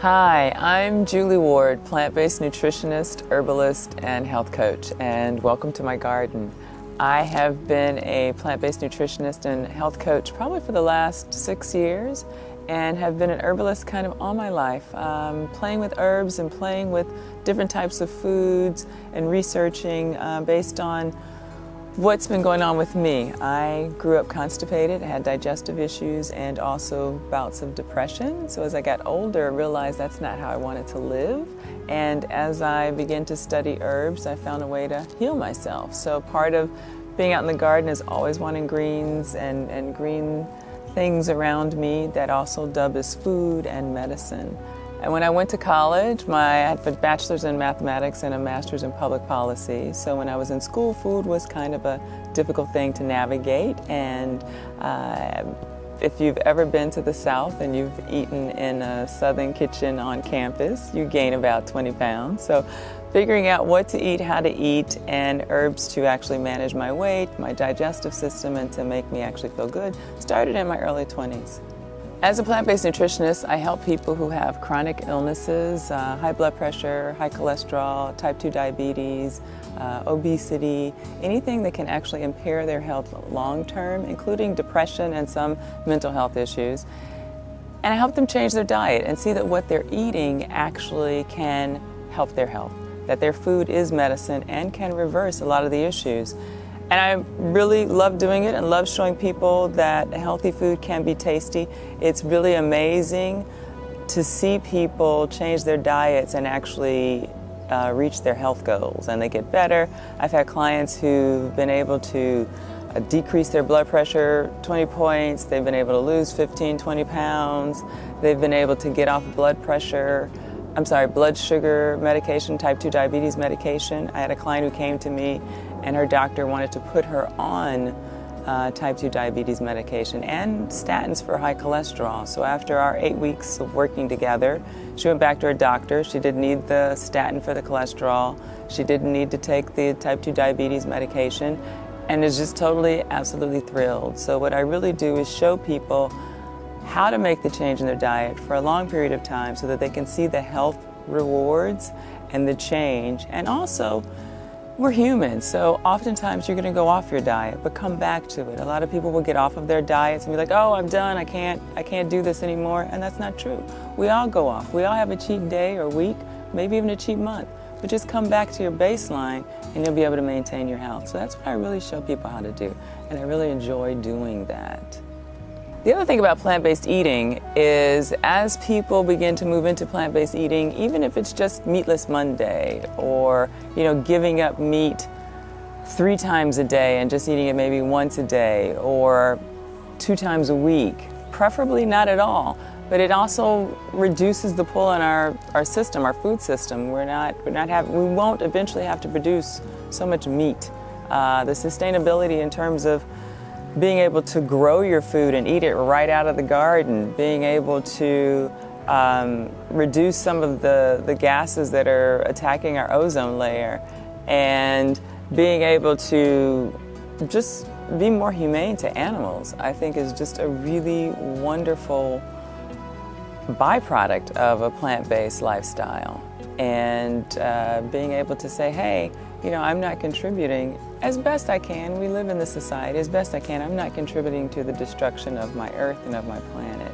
Hi, I'm Julie Ward, plant-based nutritionist, herbalist, and health coach, and welcome to my garden. I have been a plant-based nutritionist and health coach probably for the last 6 years, and have been an herbalist kind of all my life, playing with herbs and playing with different types of foods and researching based on what's been going on with me. I grew up constipated, had digestive issues, and also bouts of depression. So as I got older, I realized that's not how I wanted to live. And as I began to study herbs, I found a way to heal myself. So part of being out in the garden is always wanting greens and green things around me that also dub as food and medicine. And when I went to college, I had a bachelor's in mathematics and a master's in public policy. So when I was in school, food was kind of a difficult thing to navigate. And if you've ever been to the South and you've eaten in a Southern kitchen on campus, you gain about 20 pounds. So figuring out what to eat, how to eat, and herbs to actually manage my weight, my digestive system, and to make me actually feel good started in my early 20s. As a plant-based nutritionist, I help people who have chronic illnesses, high blood pressure, high cholesterol, type 2 diabetes, obesity, anything that can actually impair their health long-term, including depression and some mental health issues. And I help them change their diet and see that what they're eating actually can help their health, that their food is medicine and can reverse a lot of the issues. And I really love doing it and love showing people that healthy food can be tasty. It's really amazing to see people change their diets and actually reach their health goals, and they get better. I've had clients who've been able to decrease their blood pressure 20 points. They've been able to lose 15, 20 pounds. They've been able to get off blood sugar medication, type 2 diabetes medication. I had a client who came to me and her doctor wanted to put her on type 2 diabetes medication and statins for high cholesterol. So after our 8 weeks of working together, she went back to her doctor. She didn't need the statin for the cholesterol. She didn't need to take the type 2 diabetes medication, and is just totally, absolutely thrilled. So what I really do is show people how to make the change in their diet for a long period of time so that they can see the health rewards and the change. And also, we're humans, so oftentimes you're going to go off your diet, but come back to it. A lot of people will get off of their diets and be like, oh, I'm done, I can't do this anymore, and that's not true. We all go off. We all have a cheat day or week, maybe even a cheat month, but just come back to your baseline and you'll be able to maintain your health. So that's what I really show people how to do, and I really enjoy doing that. The other thing about plant-based eating is as people begin to move into plant-based eating, even if it's just Meatless Monday or, giving up meat 3 times a day and just eating it maybe once a day or 2 times a week, preferably not at all, but it also reduces the pull on our system, our food system. We won't eventually have to produce so much meat. The sustainability in terms of being able to grow your food and eat it right out of the garden, being able to reduce some of the gases that are attacking our ozone layer, and being able to just be more humane to animals, I think is just a really wonderful byproduct of a plant-based lifestyle. And being able to say, hey, I'm not contributing as best I can. We live in this society. As best I can, I'm not contributing to the destruction of my earth and of my planet.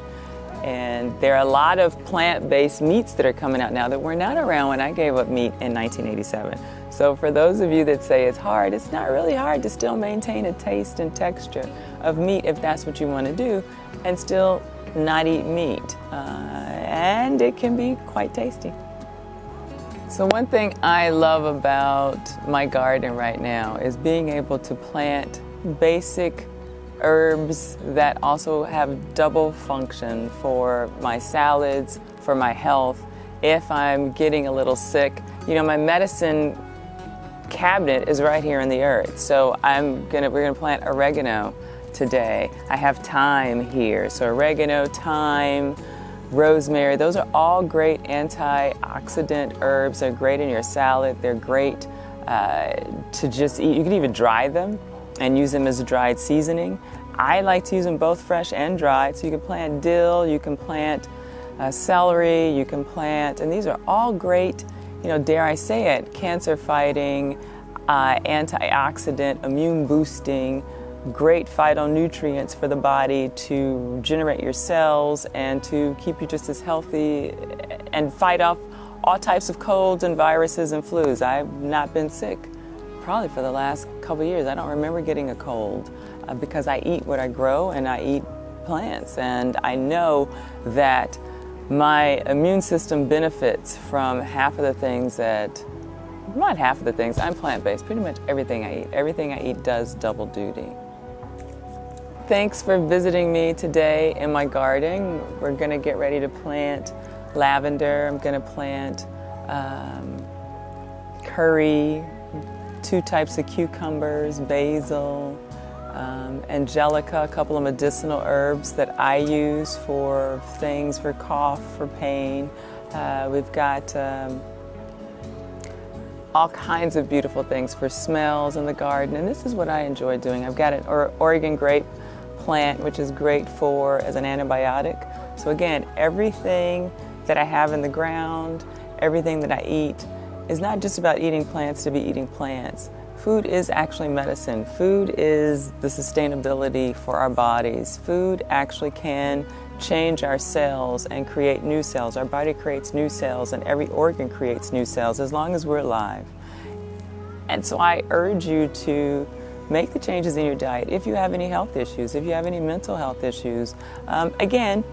And there are a lot of plant-based meats that are coming out now that were not around when I gave up meat in 1987. So for those of you that say it's hard, it's not really hard to still maintain a taste and texture of meat if that's what you want to do, and still not eat meat. And it can be quite tasty. So one thing I love about my garden right now is being able to plant basic herbs that also have double function for my salads, for my health, if I'm getting a little sick. My medicine cabinet is right here in the earth. So we're gonna plant oregano today. I have thyme here. So oregano, thyme, rosemary, those are all great antioxidant herbs. They're great in your salad. They're great to just eat. You can even dry them and use them as a dried seasoning. I like to use them both fresh and dried. So you can plant dill, you can plant celery, you can plant, and these are all great, dare I say it, cancer-fighting, antioxidant, immune-boosting, great phytonutrients for the body to generate your cells and to keep you just as healthy and fight off all types of colds and viruses and flus. I've not been sick probably for the last couple of years. I don't remember getting a cold because I eat what I grow and I eat plants, and I know that my immune system benefits from half of the things not half of the things, I'm plant-based, pretty much everything I eat. Everything I eat does double duty. Thanks for visiting me today in my garden. We're going to get ready to plant lavender. I'm going to plant curry, 2 types of cucumbers, basil, angelica, a couple of medicinal herbs that I use for things for cough, for pain. We've got all kinds of beautiful things for smells in the garden, and this is what I enjoy doing. I've got an Oregon grape plant, which is great as an antibiotic. So again, everything that I have in the ground, everything that I eat, is not just about eating plants to be eating plants. Food is actually medicine. Food is the sustainability for our bodies. Food actually can change our cells and create new cells. Our body creates new cells and every organ creates new cells as long as we're alive. And so I urge you to make the changes in your diet if you have any health issues, if you have any mental health issues. Again,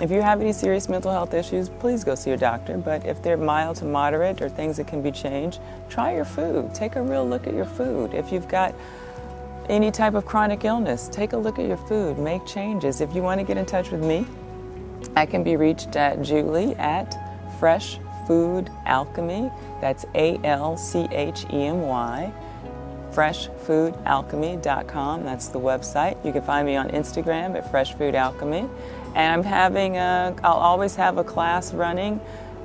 if you have any serious mental health issues, please go see your doctor. But if they're mild to moderate or things that can be changed, try your food. Take a real look at your food. If you've got any type of chronic illness, take a look at your food. Make changes. If you want to get in touch with me, I can be reached at Julie at Fresh Food Alchemy. That's ALCHEMY. freshfoodalchemy.com. That's the website. You can find me on Instagram at Fresh Food Alchemy. And I'll always have a class running,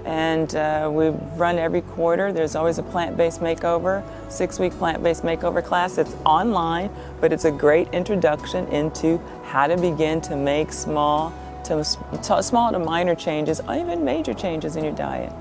and we run every quarter. There's always a plant-based makeover, 6-week plant-based makeover class. It's online, but it's a great introduction into how to begin to make small to minor changes, or even major changes in your diet.